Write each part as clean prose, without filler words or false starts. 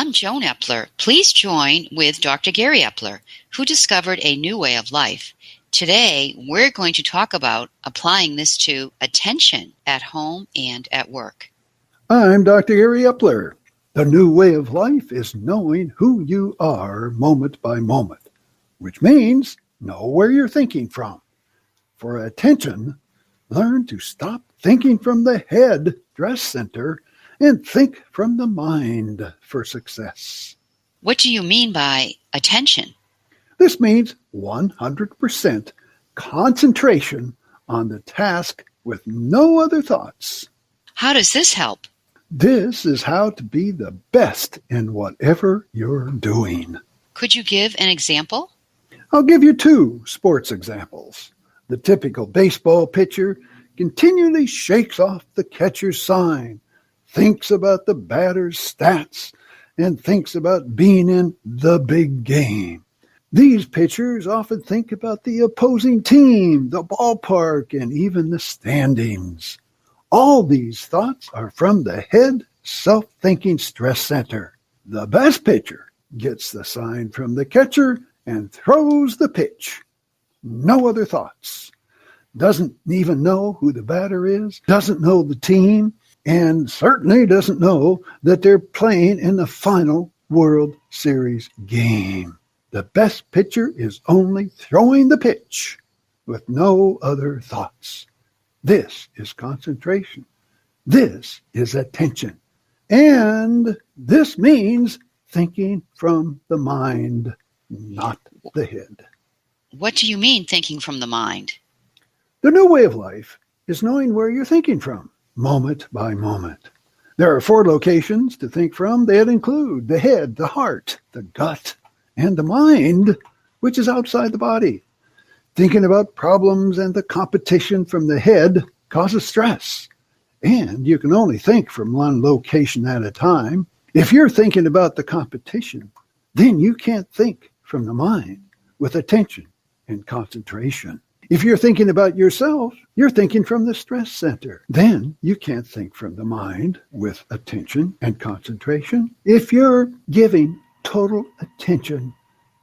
I'm Joan Epler. Please join with Dr. Gary Epler, who discovered a new way of life. Today, we're going to talk about applying this to attention at home and at work. I'm Dr. Gary Epler. The new way of life is knowing who you are moment by moment, which means know where you're thinking from. For attention, learn to stop thinking from the head, stress center, and think from the mind for success. What do you mean by attention? This means 100% concentration on the task with no other thoughts. How does this help? This is how to be the best in whatever you're doing. Could you give an example? I'll give you two sports examples. The typical baseball pitcher continually shakes off the catcher's sign, thinks about the batter's stats, and thinks about being in the big game. These pitchers often think about the opposing team, the ballpark, and even the standings. All these thoughts are from the head self-thinking stress center. The best pitcher gets the sign from the catcher and throws the pitch. No other thoughts. Doesn't even know who the batter is, doesn't know the team, and certainly doesn't know that they're playing in the final World Series game. The best pitcher is only throwing the pitch with no other thoughts. This is concentration. This is attention. And this means thinking from the mind, not the head. What do you mean thinking from the mind? The new way of life is knowing where you're thinking from, moment by moment. There are 4 locations to think from that include the head, the heart, the gut, and the mind, which is outside the body. Thinking about problems and the competition from the head causes stress, and you can only think from one location at a time. If you're thinking about the competition, then you can't think from the mind with attention and concentration. If you're thinking about yourself, you're thinking from the stress center. Then you can't think from the mind with attention and concentration. If you're giving total attention,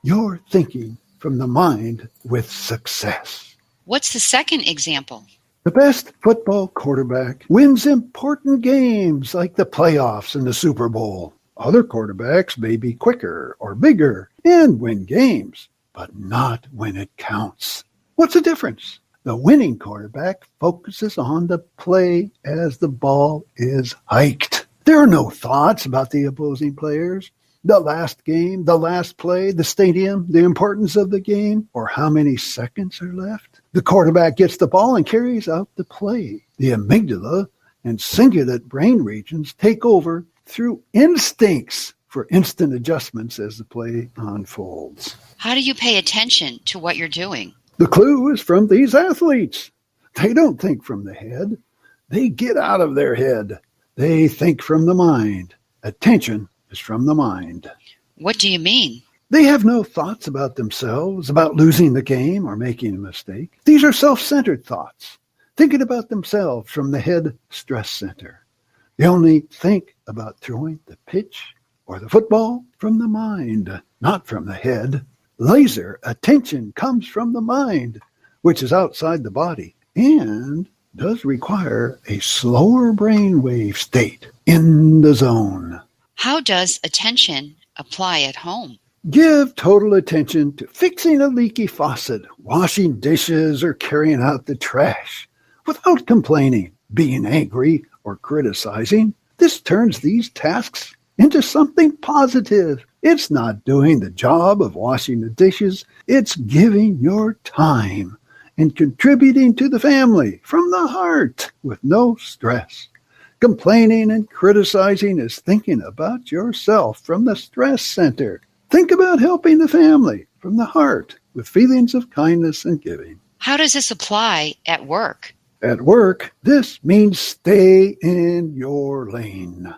you're thinking from the mind with success. What's the second example? The best football quarterback wins important games like the playoffs and the Super Bowl. Other quarterbacks may be quicker or bigger and win games, but not when it counts. What's the difference? The winning quarterback focuses on the play as the ball is hiked. There are no thoughts about the opposing players, the last game, the last play, the stadium, the importance of the game, or how many seconds are left. The quarterback gets the ball and carries out the play. The amygdala and cingulate brain regions take over through instincts for instant adjustments as the play unfolds. How do you pay attention to what you're doing? The clue is from these athletes. They don't think from the head. They get out of their head. They think from the mind. Attention is from the mind. What do you mean? They have no thoughts about themselves, about losing the game or making a mistake. These are self-centered thoughts, thinking about themselves from the head stress center. They only think about throwing the pitch or the football from the mind, not from the head. Laser attention comes from the mind, which is outside the body, and does require a slower brainwave state in the zone. How does attention apply at home? Give total attention to fixing a leaky faucet, washing dishes, or carrying out the trash without complaining, being angry, or criticizing. This turns these tasks into something positive. It's not doing the job of washing the dishes. It's giving your time and contributing to the family from the heart with no stress. Complaining and criticizing is thinking about yourself from the stress center. Think about helping the family from the heart with feelings of kindness and giving. How does this apply at work? At work, this means stay in your lane.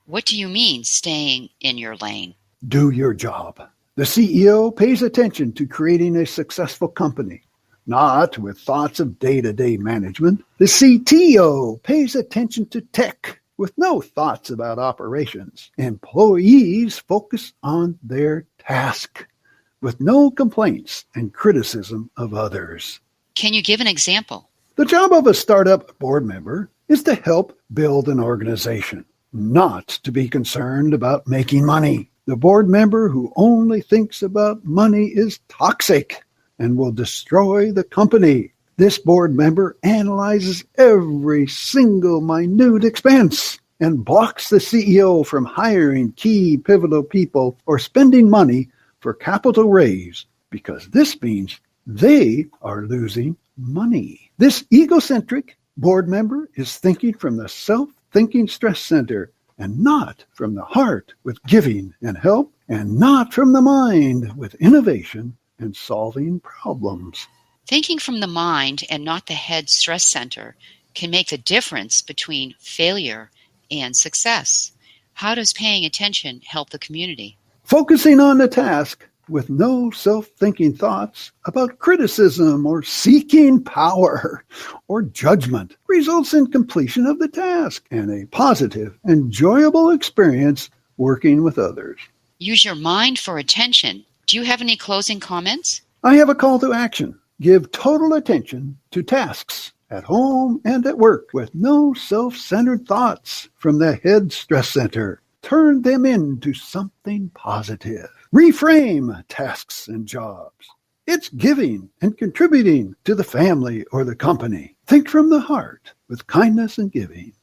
What do you mean, staying in your lane? Do your job. The CEO pays attention to creating a successful company, not with thoughts of day-to-day management. The CTO pays attention to tech with no thoughts about operations. Employees focus on their task with no complaints and criticism of others. Can you give an example? The job of a startup board member is to help build an organization, not to be concerned about making money. The board member who only thinks about money is toxic and will destroy the company. This board member analyzes every single minute expense and blocks the CEO from hiring key pivotal people or spending money for capital raise because this means they are losing money. This egocentric board member is thinking from the self-thinking stress center and not from the heart with giving and help, and not from the mind with innovation and solving problems. Thinking from the mind and not the head stress center can make the difference between failure and success. How does paying attention help the community? Focusing on the task with no self-thinking thoughts about criticism or seeking power or judgment results in completion of the task and a positive, enjoyable experience working with others. Use your mind for attention. Do you have any closing comments? I have a call to action. Give total attention to tasks at home and at work with no self-centered thoughts from the head stress center. Turn them into something positive. Reframe tasks and jobs. It's giving and contributing to the family or the company. Think from the heart with kindness and giving.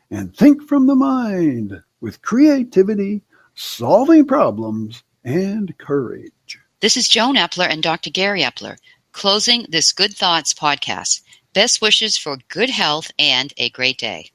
And think from the mind with creativity, solving problems, and courage. This is Joan Epler and Dr. Gary Epler, closing this Good Thoughts podcast. Best wishes for good health and a great day.